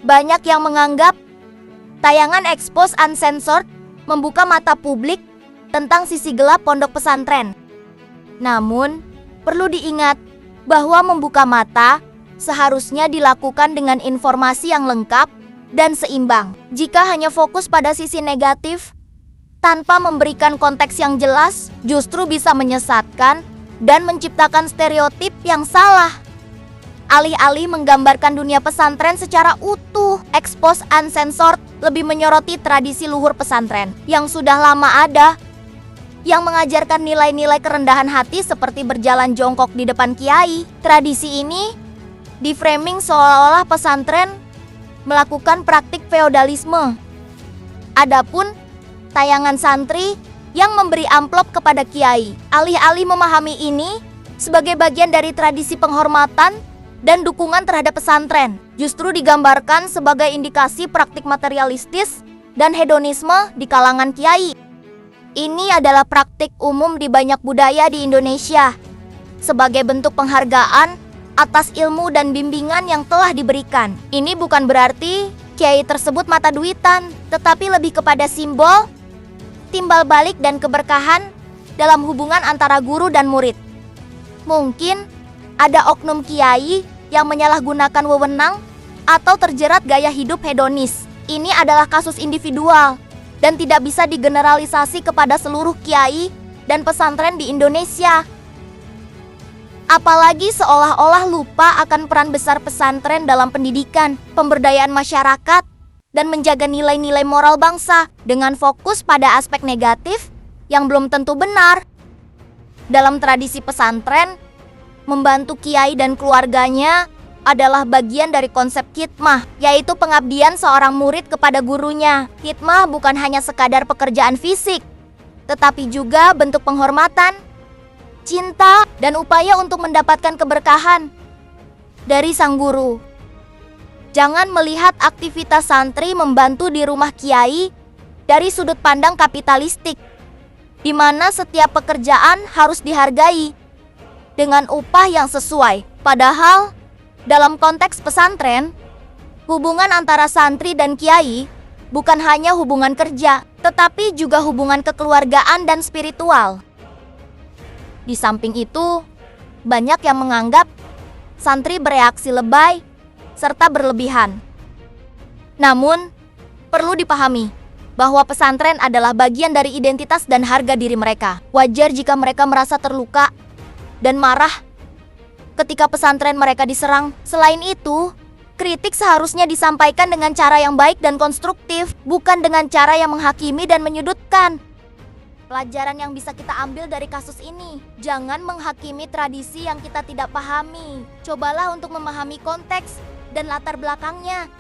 Banyak yang menganggap tayangan Expose Uncensored membuka mata publik tentang sisi gelap pondok pesantren. Namun, perlu diingat bahwa membuka mata seharusnya dilakukan dengan informasi yang lengkap dan seimbang. Jika hanya fokus pada sisi negatif tanpa memberikan konteks yang jelas, justru bisa menyesatkan dan menciptakan stereotip yang salah. Alih-alih menggambarkan dunia pesantren secara utuh, Expose Uncensored lebih menyoroti tradisi luhur pesantren yang sudah lama ada, yang mengajarkan nilai-nilai kerendahan hati seperti berjalan jongkok di depan kiai. Tradisi ini diframing seolah-olah pesantren melakukan praktik feodalisme. Adapun tayangan santri yang memberi amplop kepada kiai, alih-alih memahami ini sebagai bagian dari tradisi penghormatan dan dukungan terhadap pesantren, justru digambarkan sebagai indikasi praktik materialistis dan hedonisme di kalangan kiai. Ini adalah praktik umum di banyak budaya di Indonesia, sebagai bentuk penghargaan atas ilmu dan bimbingan yang telah diberikan. Ini bukan berarti kiai tersebut mata duitan, tetapi lebih kepada simbol timbal balik dan keberkahan dalam hubungan antara guru dan murid. Mungkin ada oknum kiai yang menyalahgunakan wewenang atau terjerat gaya hidup hedonis. Ini adalah kasus individual dan tidak bisa digeneralisasi kepada seluruh kiai dan pesantren di Indonesia. Apalagi seolah-olah lupa akan peran besar pesantren dalam pendidikan, pemberdayaan masyarakat, dan menjaga nilai-nilai moral bangsa dengan fokus pada aspek negatif yang belum tentu benar. Dalam tradisi pesantren, membantu kiai dan keluarganya adalah bagian dari konsep khidmah, yaitu pengabdian seorang murid kepada gurunya. Khidmah bukan hanya sekadar pekerjaan fisik, tetapi juga bentuk penghormatan, cinta, dan upaya untuk mendapatkan keberkahan dari sang guru. Jangan melihat aktivitas santri membantu di rumah kiai dari sudut pandang kapitalistik, di mana setiap pekerjaan harus dihargai dengan upah yang sesuai. Padahal, dalam konteks pesantren, hubungan antara santri dan kiai bukan hanya hubungan kerja, tetapi juga hubungan kekeluargaan dan spiritual. Di samping itu, banyak yang menganggap santri bereaksi lebay serta berlebihan. Namun, perlu dipahami bahwa pesantren adalah bagian dari identitas dan harga diri mereka. Wajar jika mereka merasa terluka dan marah ketika pesantren mereka diserang. Selain itu, kritik seharusnya disampaikan dengan cara yang baik dan konstruktif, bukan dengan cara yang menghakimi dan menyudutkan. Pelajaran yang bisa kita ambil dari kasus ini, jangan menghakimi tradisi yang kita tidak pahami. Cobalah untuk memahami konteks dan latar belakangnya.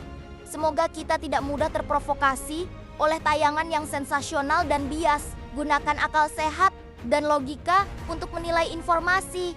Semoga kita tidak mudah terprovokasi oleh tayangan yang sensasional dan bias. Gunakan akal sehat dan logika untuk menilai informasi.